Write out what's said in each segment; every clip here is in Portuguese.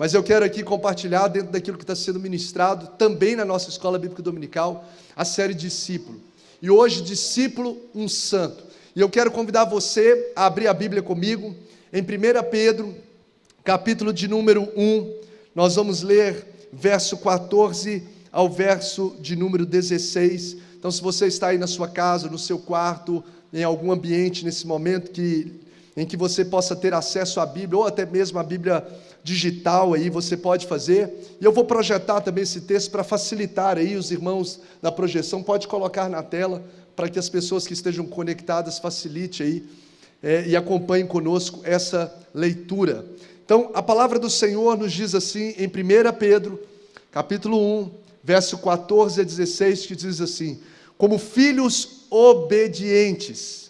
mas eu quero aqui compartilhar dentro daquilo que está sendo ministrado, também na nossa Escola Bíblica Dominical, a série Discípulo. E hoje, Discípulo, um Santo. E eu quero convidar você a abrir a Bíblia comigo, em 1 Pedro, capítulo de número 1, nós vamos ler verso 14 ao verso de número 16. Então, se você está aí na sua casa, no seu quarto, em algum ambiente nesse momento em que você possa ter acesso à Bíblia, ou até mesmo a Bíblia digital, aí você pode fazer. E eu vou projetar também esse texto para facilitar aí, os irmãos da projeção, pode colocar na tela, para que as pessoas que estejam conectadas facilite aí, e acompanhem conosco essa leitura. Então, a palavra do Senhor nos diz assim, em 1 Pedro, capítulo 1, verso 14 a 16, que diz assim: como filhos obedientes,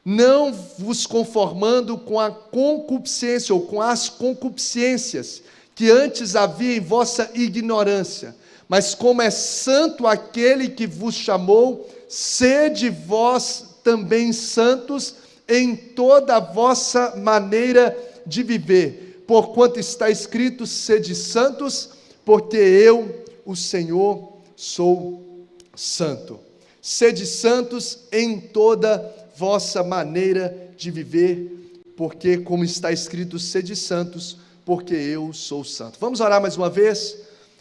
não vos conformando com a concupiscência, ou com as concupiscências, que antes havia em vossa ignorância, mas como é santo aquele que vos chamou, sede vós também santos em toda a vossa maneira de viver, porquanto está escrito: sede santos, porque eu, o Senhor, sou santo. Sede santos em toda vossa maneira de viver, porque como está escrito: sede santos, porque eu sou santo. Vamos orar mais uma vez?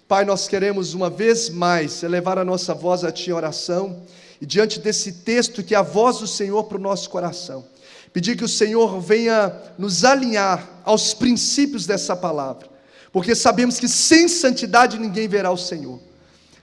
Pai, nós queremos uma vez mais elevar a nossa voz a Ti em oração, e diante desse texto que é a voz do Senhor para o nosso coração, pedir que o Senhor venha nos alinhar aos princípios dessa palavra, porque sabemos que sem santidade ninguém verá o Senhor.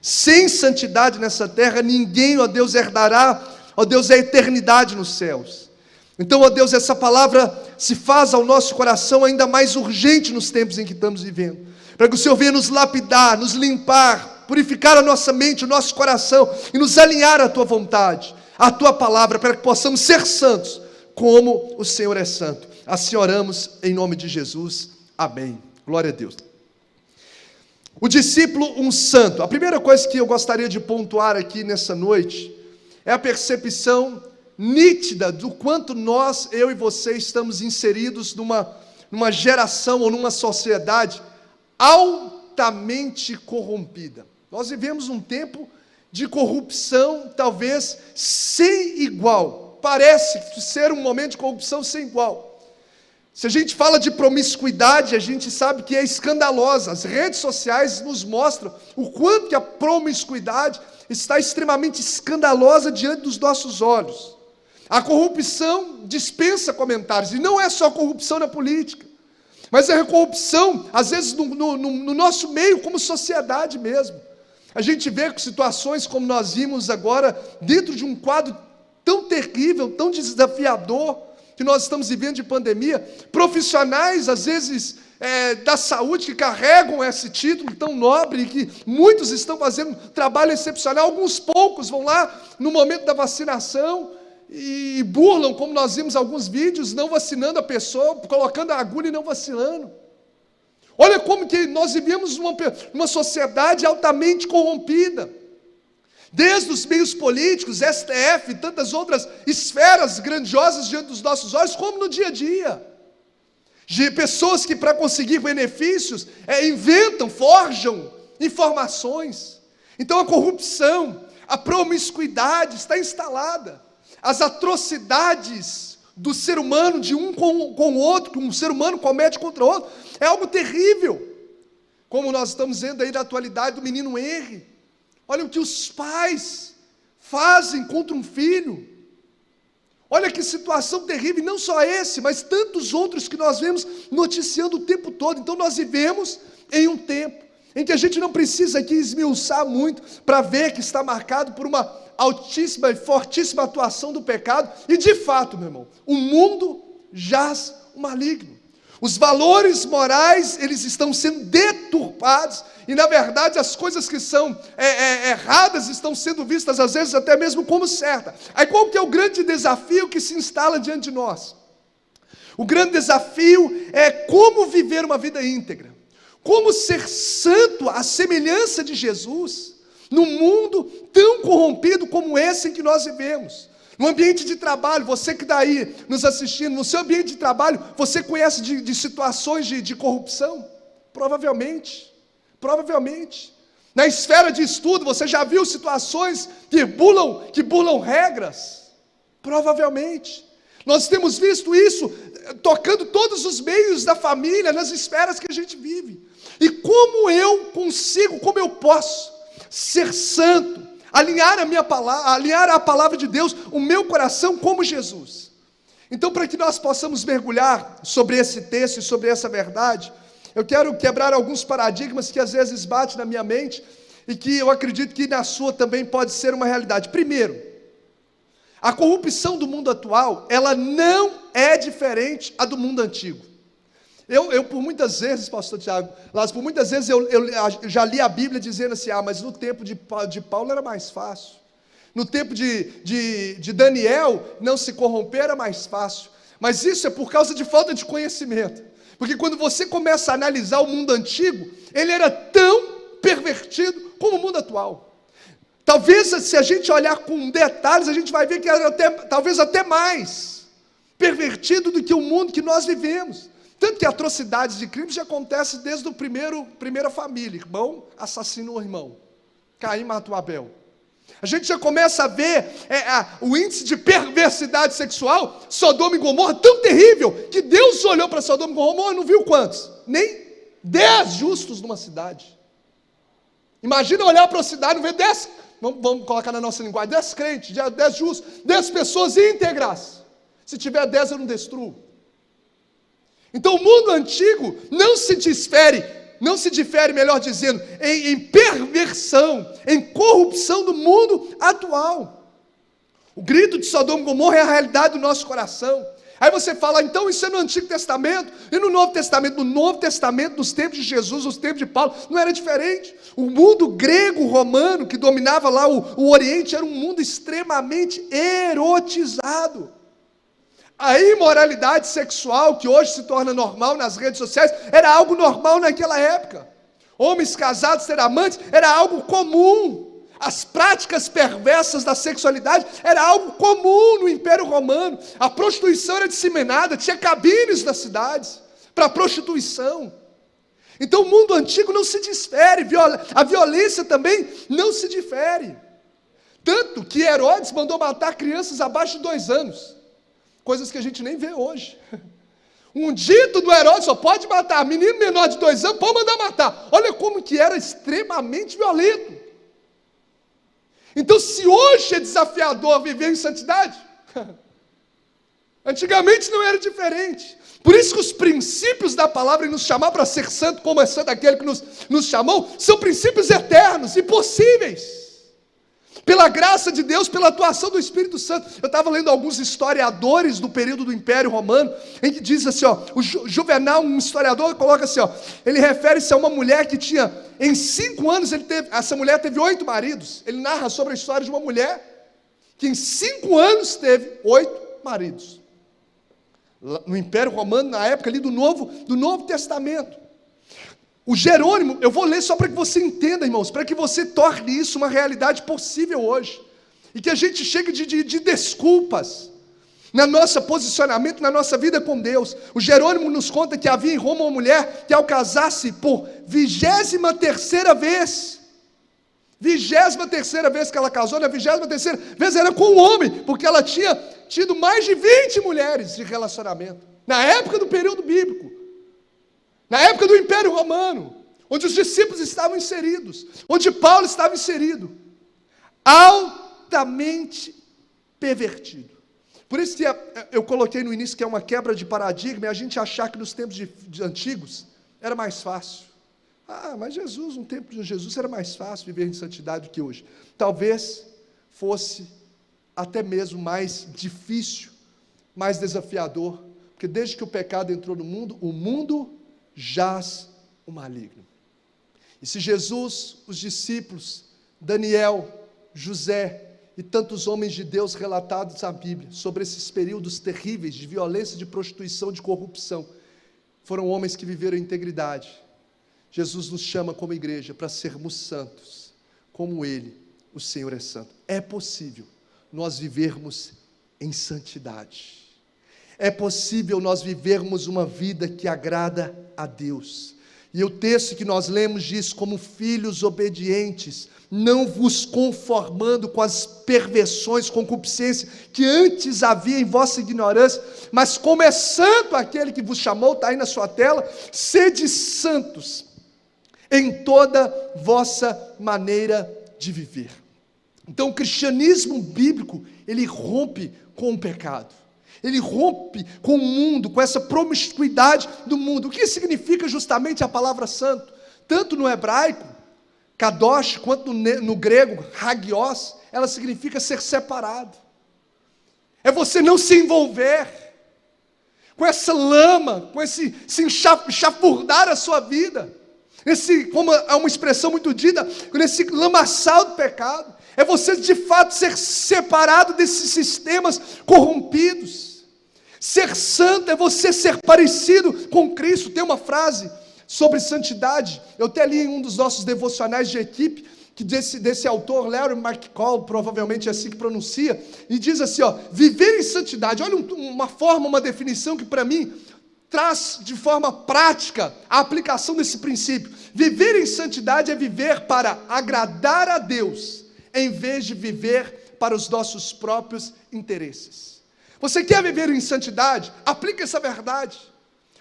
Sem santidade nessa terra ninguém, ó Deus, herdará, ó Deus, a eternidade nos céus. Então, ó Deus, essa palavra se faz ao nosso coração ainda mais urgente nos tempos em que estamos vivendo, para que o Senhor venha nos lapidar, nos limpar, purificar a nossa mente, o nosso coração, e nos alinhar à Tua vontade, à Tua palavra, para que possamos ser santos, como o Senhor é santo. Assim oramos em nome de Jesus, amém. Glória a Deus. O discípulo, um santo. A primeira coisa que eu gostaria de pontuar aqui nessa noite, é a percepção nítida do quanto nós, eu e você, estamos inseridos numa geração ou numa sociedade altamente corrompida. Nós vivemos um tempo de corrupção, talvez sem igual. Parece ser um momento de corrupção sem igual. Se a gente fala de promiscuidade, a gente sabe que é escandalosa. As redes sociais nos mostram o quanto que a promiscuidade está extremamente escandalosa diante dos nossos olhos. A corrupção dispensa comentários, e não é só corrupção na política, mas é corrupção, às vezes, no nosso meio, como sociedade mesmo. A gente vê situações como nós vimos agora, dentro de um quadro tão terrível, tão desafiador, que nós estamos vivendo de pandemia, profissionais, às vezes, da saúde, que carregam esse título tão nobre, que muitos estão fazendo um trabalho excepcional, alguns poucos vão lá, no momento da vacinação, e burlam, como nós vimos alguns vídeos, não vacinando a pessoa, colocando a agulha e não vacinando. Olha como que nós vivemos numa sociedade altamente corrompida. Desde os meios políticos, STF e tantas outras esferas grandiosas diante dos nossos olhos, como no dia a dia. De pessoas que, para conseguir benefícios, inventam, forjam informações. Então a corrupção, a promiscuidade está instalada. As atrocidades do ser humano, de um com o outro, que um ser humano comete contra o outro, é algo terrível. Como nós estamos vendo aí na atualidade do menino Henry. Olha o que os pais fazem contra um filho. Olha que situação terrível, e não só esse, mas tantos outros que nós vemos noticiando o tempo todo. Então nós vivemos em um tempo em que a gente não precisa aqui esmiuçar muito para ver que está marcado por uma altíssima e fortíssima atuação do pecado. E de fato, meu irmão, o mundo jaz o maligno. Os valores morais, eles estão sendo deturpados, e na verdade as coisas que são erradas estão sendo vistas às vezes até mesmo como certas. Aí qual que é o grande desafio que se instala diante de nós? O grande desafio é como viver uma vida íntegra, como ser santo à semelhança de Jesus, num mundo tão corrompido como esse em que nós vivemos. No ambiente de trabalho, você que está aí nos assistindo, no seu ambiente de trabalho, você conhece de situações de corrupção? Provavelmente. Na esfera de estudo, você já viu situações que burlam regras? Provavelmente. Nós temos visto isso tocando todos os meios da família, nas esferas que a gente vive. E como eu posso ser santo, alinhar a palavra de Deus, o meu coração como Jesus? Então, para que nós possamos mergulhar sobre esse texto e sobre essa verdade, eu quero quebrar alguns paradigmas que às vezes batem na minha mente e que eu acredito que na sua também pode ser uma realidade. Primeiro, a corrupção do mundo atual, ela não é diferente a do mundo antigo. Eu por muitas vezes, pastor Tiago, por muitas vezes eu já li a Bíblia dizendo assim, mas no tempo de Paulo era mais fácil. No tempo de Daniel, não se corromper era mais fácil. Mas isso é por causa de falta de conhecimento. Porque quando você começa a analisar o mundo antigo, ele era tão pervertido como o mundo atual. Talvez, se a gente olhar com detalhes, a gente vai ver que era talvez até mais pervertido do que o mundo que nós vivemos. Tanto que atrocidades de crimes já acontecem desde a primeira família. Irmão assassina o irmão. Caim mata o Abel. A gente já começa a ver o índice de perversidade sexual, Sodoma e Gomorra, tão terrível, que Deus olhou para Sodoma e Gomorra e não viu quantos? Nem 10 justos numa cidade. Imagina olhar para a cidade e não ver 10, vamos colocar na nossa linguagem, 10 crentes, 10 justos, 10 pessoas íntegras. Se tiver 10, eu não destruo. Então o mundo antigo não se difere, melhor dizendo, em perversão, em corrupção do mundo atual. O grito de Sodoma e Gomorra é a realidade do nosso coração. Aí você fala, então isso é no Antigo Testamento, e no Novo Testamento? No Novo Testamento, nos tempos de Jesus, nos tempos de Paulo, não era diferente. O mundo grego-romano que dominava lá o Oriente era um mundo extremamente erotizado. A imoralidade sexual, que hoje se torna normal nas redes sociais, era algo normal naquela época. Homens casados ter amantes era algo comum. As práticas perversas da sexualidade era algo comum no Império Romano. A prostituição era disseminada, tinha cabines nas cidades para prostituição. Então o mundo antigo não se difere, a violência também não se difere. Tanto que Herodes mandou matar crianças abaixo de 2 anos. Coisas que a gente nem vê hoje. Um dito do Herodes só pode matar. Menino menor de 2 anos, pode mandar matar. Olha como que era extremamente violento. Então, se hoje é desafiador viver em santidade, antigamente não era diferente. Por isso que os princípios da palavra e nos chamar para ser santo, como é santo aquele que nos chamou, são princípios eternos, impossíveis. Pela graça de Deus, pela atuação do Espírito Santo. Eu estava lendo alguns historiadores do período do Império Romano, em que diz assim, o Juvenal, um historiador, coloca assim, ele refere-se a uma mulher que tinha, em 5 anos, essa mulher teve 8 maridos. Ele narra sobre a história de uma mulher que em 5 anos teve 8 maridos. No Império Romano, na época ali do Novo Testamento. O Jerônimo, eu vou ler só para que você entenda, irmãos, para que você torne isso uma realidade possível hoje, e que a gente chegue de desculpas, no nosso posicionamento, na nossa vida com Deus. O Jerônimo nos conta que havia em Roma uma mulher que ao casar-se por 23ª vez, 23ª vez que ela casou, na 23ª vez era com um homem, porque ela tinha tido mais de 20 mulheres de relacionamento, na época do período bíblico. Na época do Império Romano, onde os discípulos estavam inseridos, onde Paulo estava inserido, altamente pervertido. Por isso que eu coloquei no início que é uma quebra de paradigma, e a gente achar que nos tempos de antigos era mais fácil. Mas no tempo de Jesus era mais fácil viver em santidade do que hoje. Talvez fosse até mesmo mais difícil, mais desafiador, porque desde que o pecado entrou no mundo, o mundo jaz o maligno. E se Jesus, os discípulos, Daniel, José e tantos homens de Deus relatados na Bíblia, sobre esses períodos terríveis de violência, de prostituição, de corrupção, foram homens que viveram em integridade, Jesus nos chama como igreja para sermos santos, como Ele, o Senhor é santo. É possível nós vivermos em santidade. É possível nós vivermos uma vida que agrada a Deus. E o texto que nós lemos diz: como filhos obedientes, não vos conformando com as perversões, concupiscência que antes havia em vossa ignorância, mas como é santo aquele que vos chamou, está aí na sua tela, sede santos em toda vossa maneira de viver. Então o cristianismo bíblico, ele rompe com o pecado, ele rompe com o mundo, com essa promiscuidade do mundo. O que significa justamente a palavra santo? Tanto no hebraico, kadosh, quanto no grego, hagios, ela significa ser separado. É você não se envolver com essa lama, com esse se enxafurdar a sua vida, como é uma expressão muito dita, nesse lamaçal do pecado. É você de fato ser separado desses sistemas corrompidos. Ser santo é você ser parecido com Cristo. Tem uma frase sobre santidade, eu até li em um dos nossos devocionais de equipe, que desse autor, Larry McCall, provavelmente é assim que pronuncia, e diz assim, viver em santidade. Olha uma forma, uma definição que para mim traz de forma prática a aplicação desse princípio. Viver em santidade é viver para agradar a Deus, em vez de viver para os nossos próprios interesses. Você quer viver em santidade? Aplique essa verdade.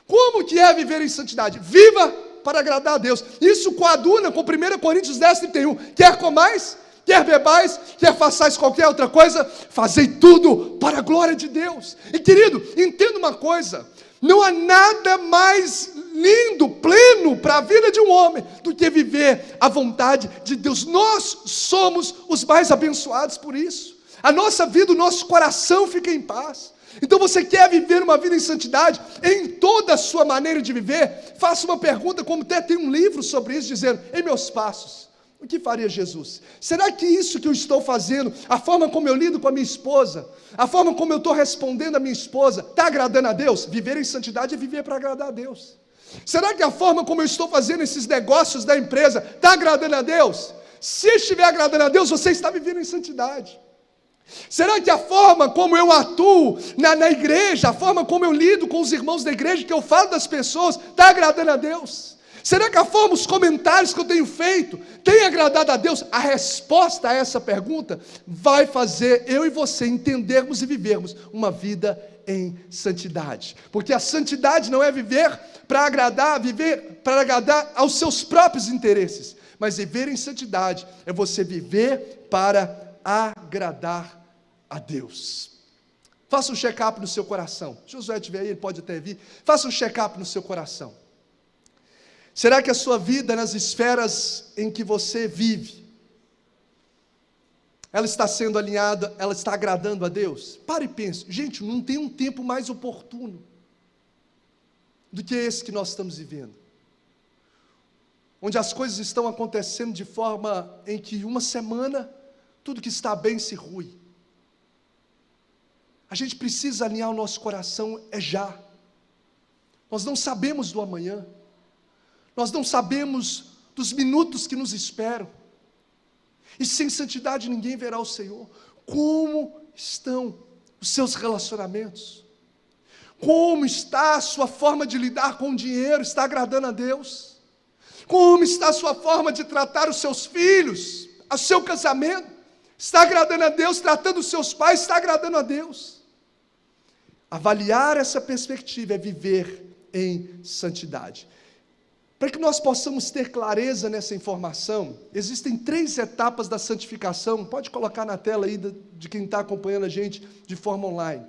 Como que é viver em santidade? Viva para agradar a Deus. Isso coaduna com 1 Coríntios 10:31. Quer comais, quer bebais, quer façais qualquer outra coisa, fazei tudo para a glória de Deus. E querido, entenda uma coisa, não há nada mais lindo, pleno para a vida de um homem do que viver a vontade de Deus. Nós somos os mais abençoados por isso. A nossa vida, o nosso coração fica em paz. Então você quer viver uma vida em santidade em toda a sua maneira de viver? Faça uma pergunta, como até tem um livro sobre isso, dizendo: em meus passos, o que faria Jesus? Será que isso que eu estou fazendo, a forma como eu lido com a minha esposa, a forma como eu estou respondendo a minha esposa, está agradando a Deus? Viver em santidade é viver para agradar a Deus. Será que a forma como eu estou fazendo esses negócios da empresa está agradando a Deus? Se estiver agradando a Deus, você está vivendo em santidade. Será que a forma como eu atuo na igreja, a forma como eu lido com os irmãos da igreja, que eu falo das pessoas, está agradando a Deus? Será que a forma, os comentários que eu tenho feito, tem agradado a Deus? A resposta a essa pergunta vai fazer eu e você entendermos e vivermos uma vida em santidade. Porque a santidade não é viver para agradar aos seus próprios interesses, mas viver em santidade é você viver para agradar a Deus. Faça um check-up no seu coração. Se Josué estiver aí, ele pode até vir. Faça um check-up no seu coração. Será que a sua vida, nas esferas em que você vive, ela está sendo alinhada, ela está agradando a Deus? Pare e pense. Gente, não tem um tempo mais oportuno do que esse que nós estamos vivendo, onde as coisas estão acontecendo de forma em que uma semana tudo que está bem se rui. A gente precisa alinhar o nosso coração já. Nós não sabemos do amanhã. Nós não sabemos dos minutos que nos esperam. E sem santidade ninguém verá o Senhor. Como estão os seus relacionamentos? Como está a sua forma de lidar com o dinheiro? Está agradando a Deus? Como está a sua forma de tratar os seus filhos? O seu casamento? Está agradando a Deus? Tratando os seus pais? Está agradando a Deus? Avaliar essa perspectiva é viver em santidade. Para que nós possamos ter clareza nessa informação, existem 3 etapas da santificação. Pode colocar na tela aí de quem está acompanhando a gente de forma online.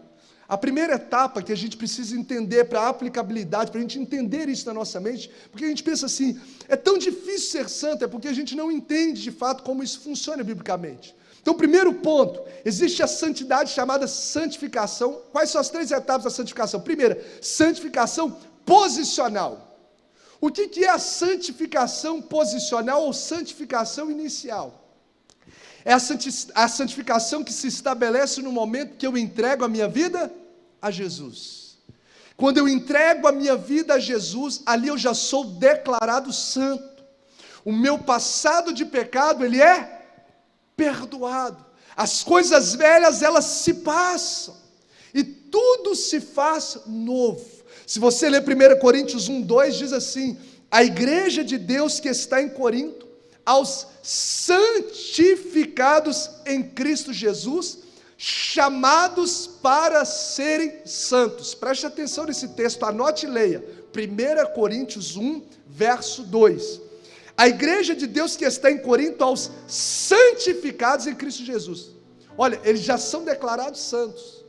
A primeira etapa que a gente precisa entender para a aplicabilidade, para a gente entender isso na nossa mente, porque a gente pensa assim, é tão difícil ser santo, é porque a gente não entende de fato como isso funciona biblicamente. Então, primeiro ponto, existe a santidade chamada santificação. Quais são as 3 etapas da santificação? Primeira, santificação posicional. O que é a santificação posicional ou santificação inicial? É a santificação que se estabelece no momento que eu entrego a minha vida a Jesus. Quando eu entrego a minha vida a Jesus, ali eu já sou declarado santo. O meu passado de pecado, ele é perdoado. As coisas velhas, elas se passam. E tudo se faz novo. Se você ler 1 Coríntios 1:2, diz assim, a igreja de Deus que está em Corinto, aos santificados em Cristo Jesus, chamados para serem santos. Preste atenção nesse texto, anote e leia. 1 Coríntios 1, verso 2. A igreja de Deus que está em Corinto, aos santificados em Cristo Jesus. Olha, eles já são declarados santos,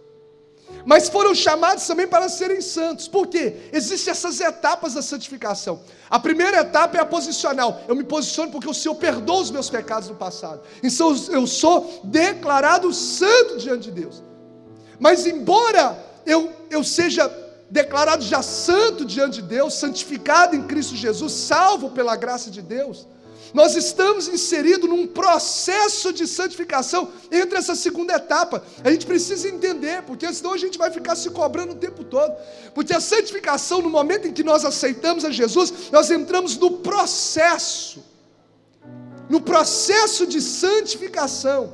mas foram chamados também para serem santos. Por quê? Existem essas etapas da santificação. A primeira etapa é a posicional. Eu me posiciono porque o Senhor perdoa os meus pecados do passado. Então eu sou declarado santo diante de Deus. Mas embora eu seja declarado já santo diante de Deus, santificado em Cristo Jesus, salvo pela graça de Deus, nós estamos inseridos num processo de santificação entre essa segunda etapa. A gente precisa entender, porque senão a gente vai ficar se cobrando o tempo todo. Porque a santificação, no momento em que nós aceitamos a Jesus, nós entramos no processo de santificação.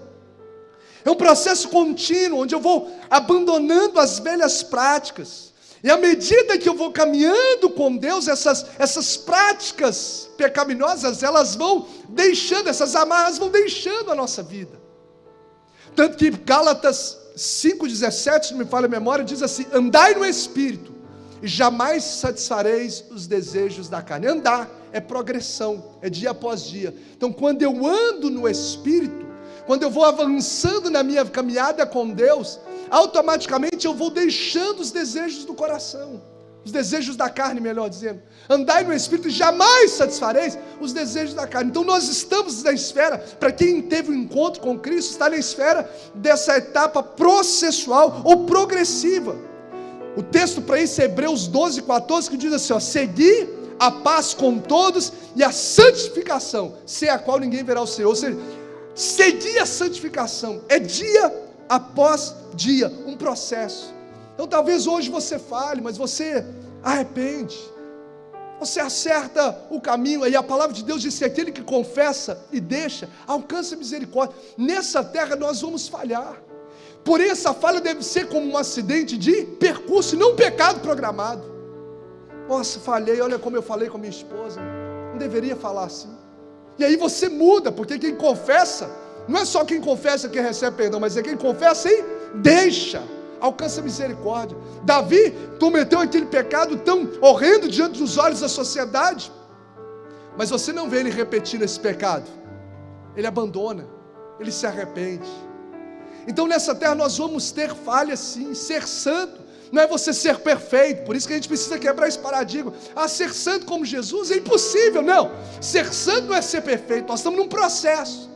É um processo contínuo, onde eu vou abandonando as velhas práticas. E à medida que eu vou caminhando com Deus, essas práticas pecaminosas, elas vão deixando, essas amarras vão deixando a nossa vida. Tanto que Gálatas 5,17, se não me falha a memória, diz assim: andai no Espírito, e jamais satisfareis os desejos da carne. Andar é progressão, é dia após dia. Então, quando eu ando no Espírito, quando eu vou avançando na minha caminhada com Deus, automaticamente eu vou deixando os desejos do coração, os desejos da carne, melhor dizendo. Andai no Espírito e jamais satisfareis os desejos da carne. Então nós estamos na esfera, para quem teve um encontro com Cristo, está na esfera dessa etapa processual ou progressiva. O texto para isso é Hebreus 12,14, que diz assim: segui a paz com todos e a santificação, sem a qual ninguém verá o Senhor. Ou seja, seguir a santificação é dia após dia, um processo. Então talvez hoje você fale, mas você arrepende, você acerta o caminho, e a palavra de Deus diz que aquele que confessa e deixa, alcança misericórdia. Nessa terra nós vamos falhar, porém essa falha deve ser como um acidente de percurso, e não um pecado programado. Nossa, falhei, olha como eu falei com a minha esposa, não deveria falar assim. E aí você muda, porque quem confessa, não é só quem confessa que recebe perdão, mas é quem confessa e deixa, alcança misericórdia. Davi cometeu aquele pecado tão horrendo diante dos olhos da sociedade, mas você não vê ele repetindo esse pecado. Ele abandona, ele se arrepende. Então nessa terra nós vamos ter falhas sim. Ser santo não é você ser perfeito, por isso que a gente precisa quebrar esse paradigma. Ser santo como Jesus é impossível. Não, ser santo não é ser perfeito, nós estamos num processo,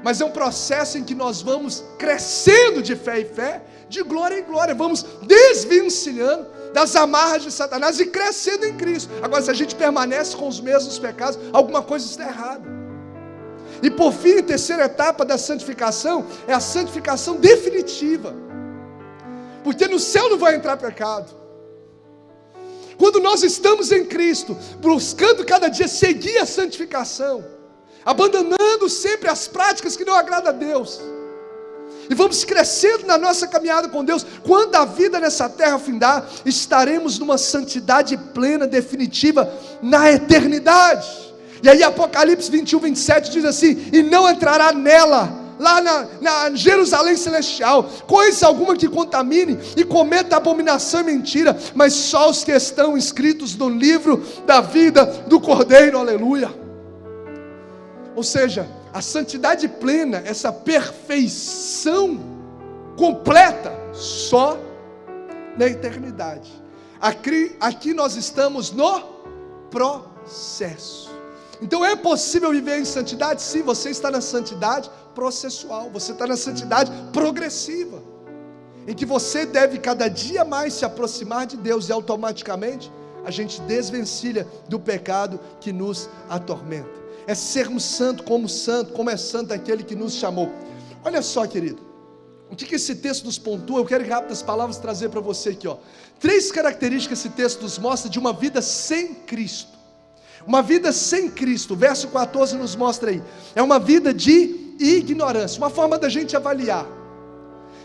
mas é um processo em que nós vamos crescendo de fé em fé, de glória em glória, vamos desvencilhando das amarras de Satanás e crescendo em Cristo. Agora, se a gente permanece com os mesmos pecados, alguma coisa está errada. E por fim, a terceira etapa da santificação é a santificação definitiva, porque no céu não vai entrar pecado. Quando nós estamos em Cristo, buscando cada dia seguir a santificação, abandonando sempre as práticas que não agradam a Deus, e vamos crescendo na nossa caminhada com Deus, quando a vida nessa terra findar, estaremos numa santidade plena, definitiva, na eternidade. E aí Apocalipse 21:27 diz assim: e não entrará nela, lá na Jerusalém celestial, coisa alguma que contamine e cometa abominação e mentira, mas só os que estão inscritos no livro da vida do Cordeiro. Aleluia. Ou seja, a santidade plena, essa perfeição completa, só na eternidade. Aqui nós estamos no processo. Então é possível viver em santidade? Sim, você está na santidade processual, você está na santidade progressiva, em que você deve cada dia mais se aproximar de Deus, e automaticamente a gente desvencilha do pecado que nos atormenta. É sermos santo, como é santo aquele que nos chamou. Olha só, querido, o que esse texto nos pontua? Eu quero em rápidas palavras trazer para você aqui, ó. 3 características esse texto nos mostra de uma vida sem Cristo. Uma vida sem Cristo, o verso 14 nos mostra aí, é uma vida de ignorância. Uma forma da gente avaliar: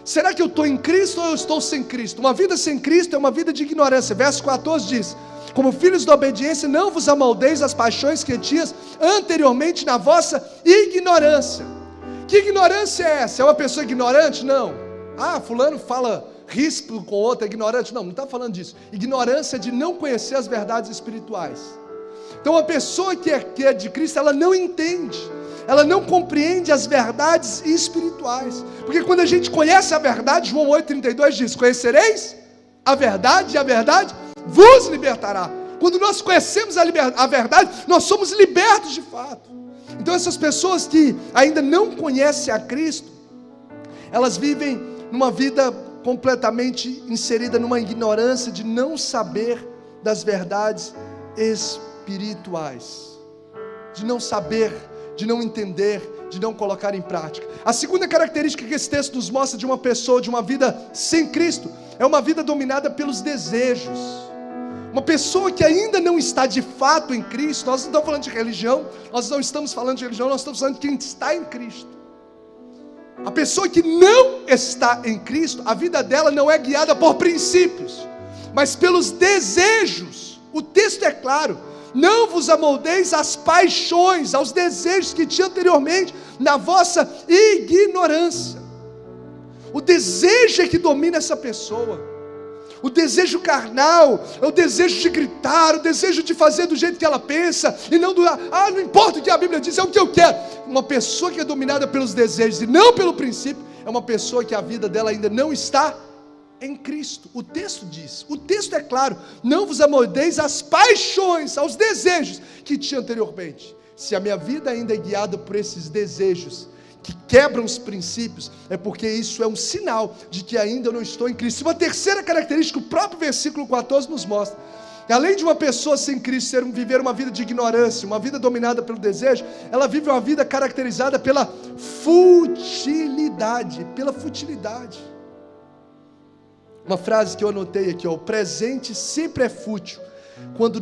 será que eu estou em Cristo ou eu estou sem Cristo? Uma vida sem Cristo é uma vida de ignorância. Verso 14 diz: Como filhos da obediência, não vos amoldeis as paixões que tinhas anteriormente na vossa ignorância. Que ignorância é essa? É uma pessoa ignorante? Não. Fulano fala risco com outro, é ignorante? Não está falando disso. Ignorância é de não conhecer as verdades espirituais. Então a pessoa que é de Cristo, ela não entende, ela não compreende as verdades espirituais. Porque quando a gente conhece a verdade, João 8,32 diz: conhecereis a verdade e a verdade vos libertará. Quando nós conhecemos a verdade, nós somos libertos de fato. Então essas pessoas que ainda não conhecem a Cristo, elas vivem numa vida completamente inserida numa ignorância de não saber das verdades espirituais, de não saber, de não entender, de não colocar em prática. A segunda característica que esse texto nos mostra de uma pessoa, de uma vida sem Cristo, é uma vida dominada pelos desejos. Uma pessoa que ainda não está de fato em Cristo, nós não estamos falando de religião, nós não estamos falando de religião, nós estamos falando de quem está em Cristo. A pessoa que não está em Cristo, a vida dela não é guiada por princípios, mas pelos desejos. O texto é claro: não vos amoldeis às paixões, aos desejos que tinha anteriormente na vossa ignorância. O desejo é que domina essa pessoa. O desejo carnal é o desejo de gritar, o desejo de fazer do jeito que ela pensa, e não não importa o que a Bíblia diz, é o que eu quero. Uma pessoa que é dominada pelos desejos e não pelo princípio, é uma pessoa que a vida dela ainda não está em Cristo. O texto diz, o texto é claro: não vos amoldeis às paixões, aos desejos que tinha anteriormente. Se a minha vida ainda é guiada por esses desejos que quebram os princípios, é porque isso é um sinal de que ainda eu não estou em Cristo. Uma terceira característica, o próprio versículo 14 nos mostra, que além de uma pessoa sem Cristo viver uma vida de ignorância, uma vida dominada pelo desejo, ela vive uma vida caracterizada pela futilidade, Uma frase que eu anotei aqui, o presente sempre é fútil, quando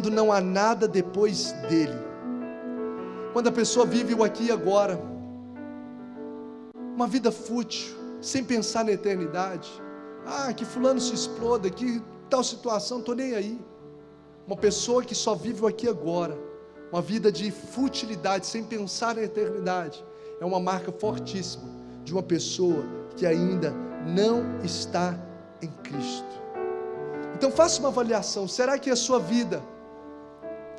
não há nada depois dele. Quando a pessoa vive o aqui e agora, uma vida fútil, sem pensar na eternidade. Que fulano se exploda, que tal situação, estou nem aí. Uma pessoa que só vive o aqui e agora, uma vida de futilidade, sem pensar na eternidade, é uma marca fortíssima de uma pessoa que ainda não está em Cristo. Então faça uma avaliação: será que a sua vida,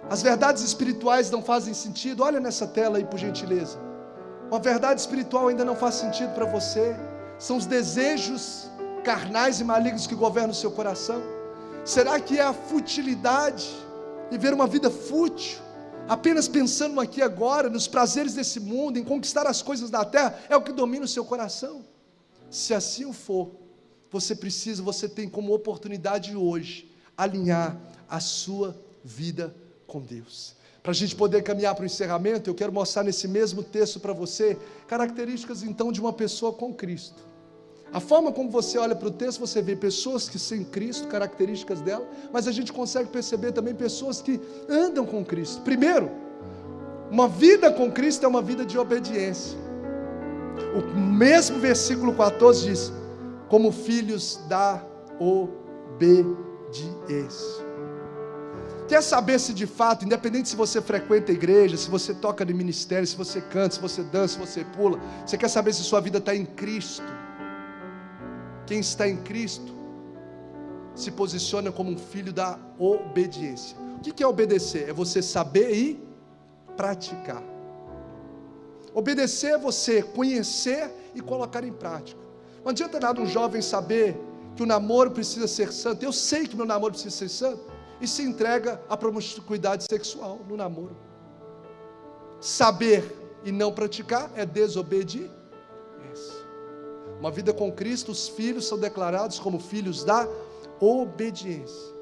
as verdades espirituais não fazem sentido? Olha nessa tela aí, por gentileza. Uma verdade espiritual ainda não faz sentido para você? São os desejos carnais e malignos que governam o seu coração? Será que é a futilidade, viver uma vida fútil, apenas pensando no aqui e agora, nos prazeres desse mundo, em conquistar as coisas da terra, é o que domina o seu coração? Se assim for, você tem como oportunidade hoje alinhar a sua vida com Deus. Para a gente poder caminhar para o encerramento, eu quero mostrar nesse mesmo texto para você características então de uma pessoa com Cristo. A forma como você olha para o texto, você vê pessoas que sem Cristo, características dela, mas a gente consegue perceber também pessoas que andam com Cristo. Primeiro, uma vida com Cristo é uma vida de obediência. O mesmo versículo 14 diz: como filhos da obediência. Quer saber se de fato, independente se você frequenta a igreja, se você toca no ministério, se você canta, se você dança, se você pula, você quer saber se sua vida está em Cristo? Quem está em Cristo se posiciona como um filho da obediência. O que é obedecer? É você saber e praticar. Obedecer é você conhecer e colocar em prática. Não adianta nada um jovem saber que o namoro precisa ser santo. Eu sei que meu namoro precisa ser santo, e se entrega à promiscuidade sexual no namoro. Saber e não praticar é desobediência. Uma vida com Cristo, os filhos são declarados como filhos da obediência.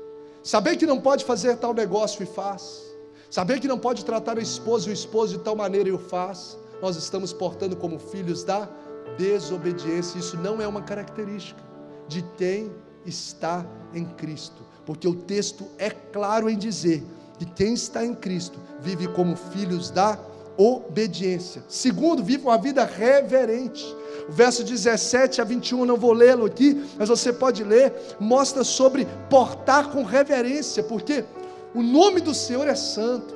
Saber que não pode fazer tal negócio e faz. Saber que não pode tratar a esposa e o esposo de tal maneira e o faz. Nós estamos portando como filhos da desobediência. Isso não é uma característica de quem está em Cristo, porque o texto é claro em dizer que quem está em Cristo vive como filhos da obediência. Segundo, vive uma vida reverente. O verso 17 a 21, eu não vou lê-lo aqui, mas você pode ler, mostra sobre portar com reverência, porque o nome do Senhor é santo.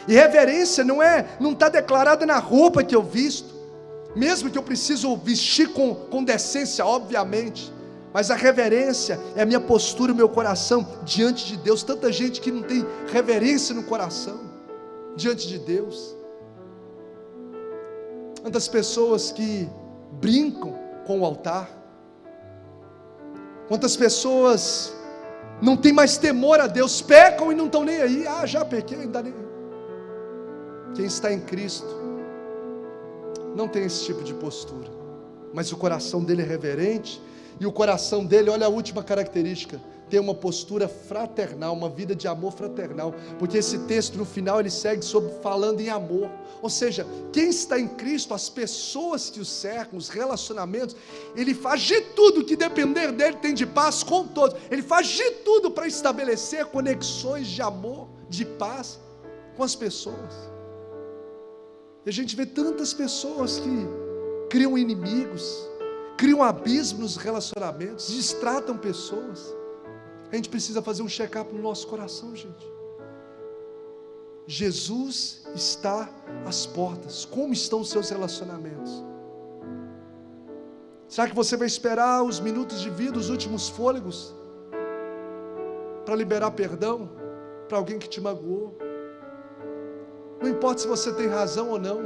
E reverência não está declarada na roupa que eu visto, mesmo que eu preciso vestir com decência, obviamente, mas a reverência é a minha postura, o meu coração diante de Deus. Tanta gente que não tem reverência no coração diante de Deus. Tantas pessoas que brincam com o altar. Quantas pessoas não têm mais temor a Deus, pecam e não estão nem aí. Já pequei, não está nem aí. Quem está em Cristo não tem esse tipo de postura, mas o coração dele é reverente, e o coração dele, olha a última característica, tem uma postura fraternal, uma vida de amor fraternal, porque esse texto no final ele segue falando em amor, ou seja, quem está em Cristo, as pessoas que o cercam, os relacionamentos, ele faz de tudo que depender dele, tem de paz com todos, ele faz de tudo para estabelecer conexões de amor, de paz com as pessoas. E a gente vê tantas pessoas que criam inimigos, criam abismo nos relacionamentos, distratam pessoas. A gente precisa fazer um check-up no nosso coração, gente. Jesus está às portas. Como estão os seus relacionamentos? Será que você vai esperar os minutos de vida, os últimos fôlegos, para liberar perdão para alguém que te magoou? Não importa se você tem razão ou não,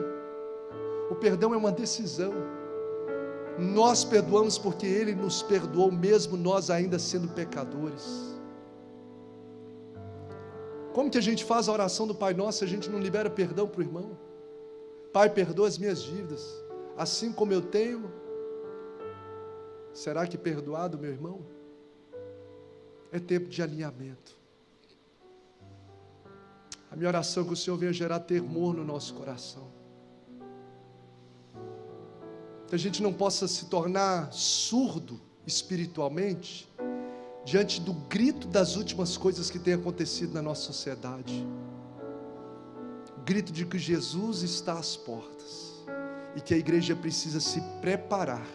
o perdão é uma decisão. Nós perdoamos porque Ele nos perdoou, mesmo nós ainda sendo pecadores. Como que a gente faz a oração do Pai Nosso se a gente não libera perdão para o irmão? Pai, perdoa as minhas dívidas, assim como eu tenho. Será que perdoado, meu irmão? É tempo de alinhamento. A minha oração é que o Senhor venha gerar temor no nosso coração. Que a gente não possa se tornar surdo espiritualmente diante do grito das últimas coisas que têm acontecido na nossa sociedade. O grito de que Jesus está às portas e que a igreja precisa se preparar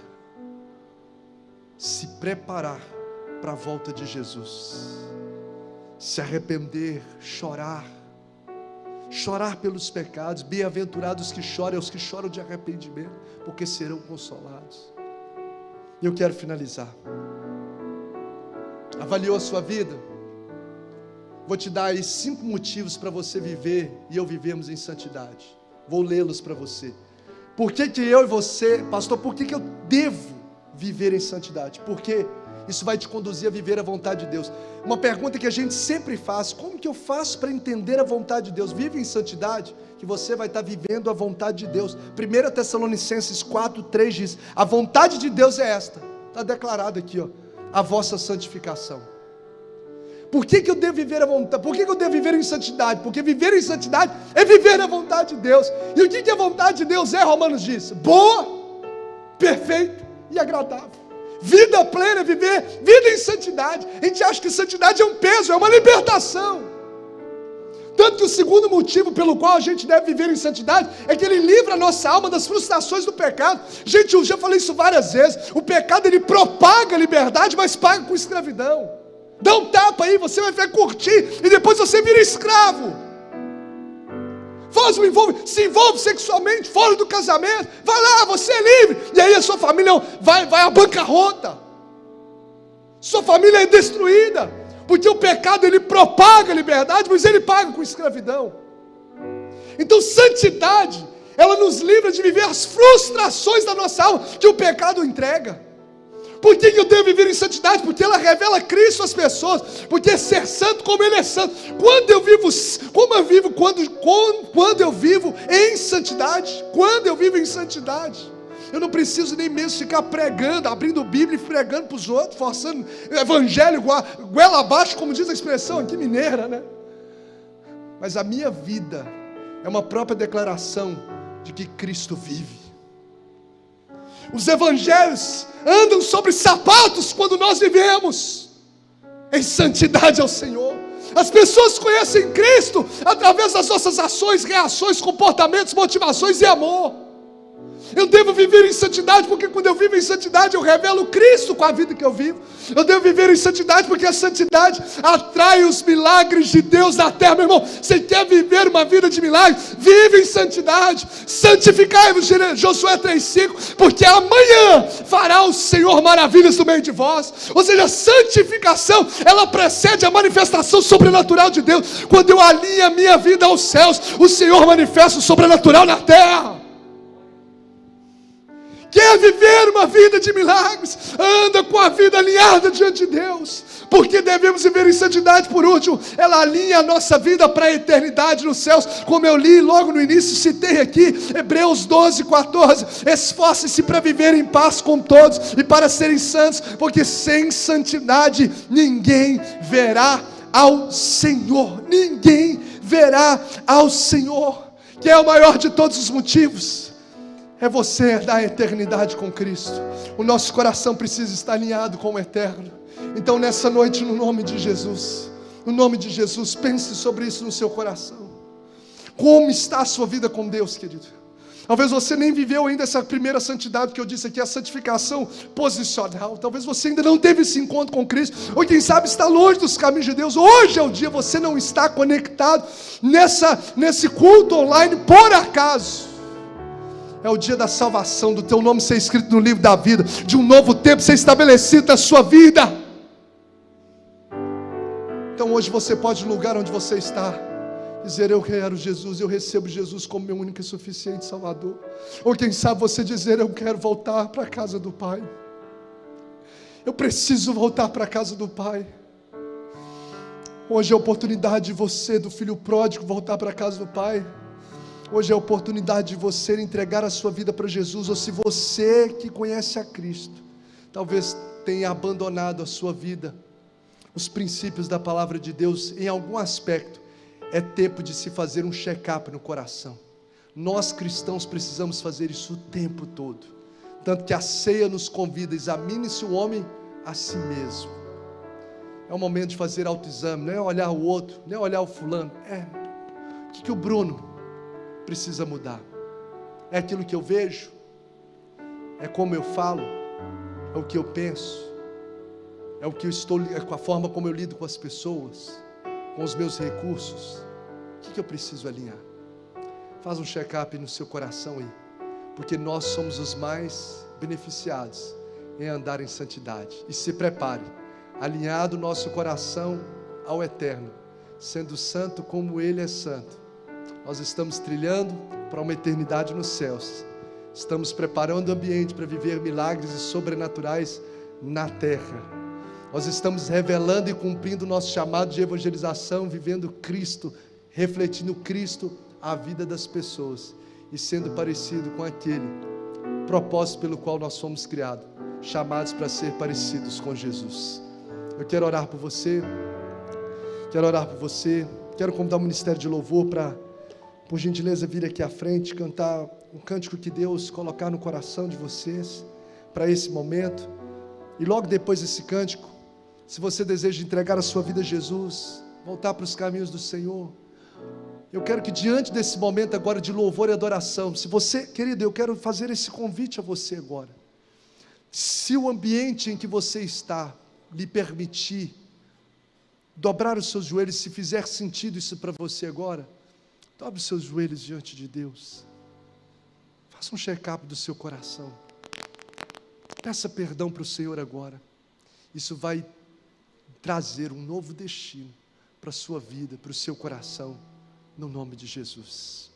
para a volta de Jesus. Se arrepender, chorar pelos pecados. Bem-aventurados que choram, os que choram de arrependimento, porque serão consolados. E eu quero finalizar. Avaliou a sua vida? Vou te dar aí 5 motivos para você viver e eu vivemos em santidade. Vou lê-los para você. Por que eu e você, pastor, por que eu devo viver em santidade? Porque isso vai te conduzir a viver a vontade de Deus. Uma pergunta que a gente sempre faz: como que eu faço para entender a vontade de Deus? Vive em santidade, que você vai estar vivendo a vontade de Deus. 1 Tessalonicenses 4:3 diz: a vontade de Deus é esta, está declarado aqui, a vossa santificação. Por que eu devo viver a vontade? Por que eu devo viver em santidade? Porque viver em santidade é viver a vontade de Deus. E o que a vontade de Deus é? Romanos diz: boa, perfeita e agradável. Vida plena, viver vida em santidade. A gente acha que santidade é um peso, é uma libertação. Tanto que o segundo motivo pelo qual a gente deve viver em santidade é que ele livra a nossa alma das frustrações do pecado. Gente, eu já falei isso várias vezes. O pecado, ele propaga a liberdade, mas paga com escravidão. Dá um tapa aí, você vai curtir e depois você vira escravo. Se envolve sexualmente fora do casamento, vai lá, você é livre, e aí a sua família vai à bancarrota, sua família é destruída, porque o pecado ele propaga a liberdade, mas ele paga com escravidão. Então santidade, ela nos livra de viver as frustrações da nossa alma, que o pecado entrega. Por que eu devo viver em santidade? Porque ela revela Cristo às pessoas. Porque ser santo como Ele é santo. Quando eu vivo em santidade, quando eu vivo em santidade, eu não preciso nem mesmo ficar pregando, abrindo Bíblia e pregando para os outros, forçando evangelho goela abaixo, como diz a expressão aqui mineira, né? Mas a minha vida é uma própria declaração de que Cristo vive. Os evangelhos andam sobre sapatos quando nós vivemos em santidade ao Senhor. As pessoas conhecem Cristo através das nossas ações, reações, comportamentos, motivações e amor. Eu devo viver em santidade, porque quando eu vivo em santidade, eu revelo Cristo com a vida que eu vivo. Eu devo viver em santidade, porque a santidade atrai os milagres de Deus na terra. Meu irmão, você quer viver uma vida de milagre? Vive em santidade. Santificai-vos, Josué 3,5, porque amanhã fará o Senhor maravilhas no meio de vós. Ou seja, a santificação, ela precede a manifestação sobrenatural de Deus. Quando eu alinho a minha vida aos céus, o Senhor manifesta o sobrenatural na terra. Quer viver uma vida de milagres? Anda com a vida alinhada diante de Deus, porque devemos viver em santidade. Por último, ela alinha a nossa vida para a eternidade nos céus, como eu li logo no início, citei aqui, Hebreus 12:14, esforce-se para viver em paz com todos, e para serem santos, porque sem santidade, ninguém verá ao Senhor, ninguém verá ao Senhor, que é o maior de todos os motivos, é você herdar a eternidade com Cristo. O nosso coração precisa estar alinhado com o eterno. Então nessa noite, no nome de Jesus, pense sobre isso no seu coração. Como está a sua vida com Deus, querido? Talvez você nem viveu ainda essa primeira santidade que eu disse aqui, a santificação posicional. Talvez você ainda não teve esse encontro com Cristo, ou quem sabe está longe dos caminhos de Deus. Hoje é o dia, você não está conectado nesse culto online por acaso. É o dia da salvação, do teu nome ser escrito no livro da vida, de um novo tempo ser estabelecido na sua vida. Então hoje você pode, no lugar onde você está, dizer: eu quero Jesus, eu recebo Jesus como meu único e suficiente Salvador. Ou quem sabe você dizer: eu quero voltar para a casa do Pai. Eu preciso voltar para a casa do Pai. Hoje é a oportunidade de você, do filho pródigo, voltar para a casa do Pai. Hoje é a oportunidade de você entregar a sua vida para Jesus. Ou se você que conhece a Cristo, talvez tenha abandonado a sua vida, os princípios da palavra de Deus, em algum aspecto, é tempo de se fazer um check-up no coração. Nós cristãos precisamos fazer isso o tempo todo. Tanto que a ceia nos convida: examine-se o homem a si mesmo. É o momento de fazer autoexame, não é olhar o outro, não é olhar o fulano. O que o Bruno precisa mudar? É aquilo que eu vejo? É como eu falo? É o que eu penso? É o que eu estou, é com a forma como eu lido com as pessoas, com os meus recursos? O que eu preciso alinhar? Faz um check-up no seu coração aí, porque nós somos os mais beneficiados em andar em santidade. E se prepare, alinhado o nosso coração ao eterno, sendo santo como Ele é santo. Nós estamos trilhando para uma eternidade nos céus. Estamos preparando o ambiente para viver milagres e sobrenaturais na terra. Nós estamos revelando e cumprindo o nosso chamado de evangelização, vivendo Cristo, refletindo Cristo à vida das pessoas e sendo parecido com aquele propósito pelo qual nós fomos criados, chamados para ser parecidos com Jesus. Eu quero orar por você, quero convidar o Ministério de Louvor para, por gentileza, vir aqui à frente, cantar um cântico que Deus colocar no coração de vocês, para esse momento. E logo depois desse cântico, se você deseja entregar a sua vida a Jesus, voltar para os caminhos do Senhor, eu quero que diante desse momento agora de louvor e adoração, se você, querido, eu quero fazer esse convite a você agora. Se o ambiente em que você está lhe permitir dobrar os seus joelhos, se fizer sentido isso para você agora, dobre os seus joelhos diante de Deus. Faça um check-up do seu coração. Peça perdão para o Senhor agora. Isso vai trazer um novo destino para a sua vida, para o seu coração, no nome de Jesus.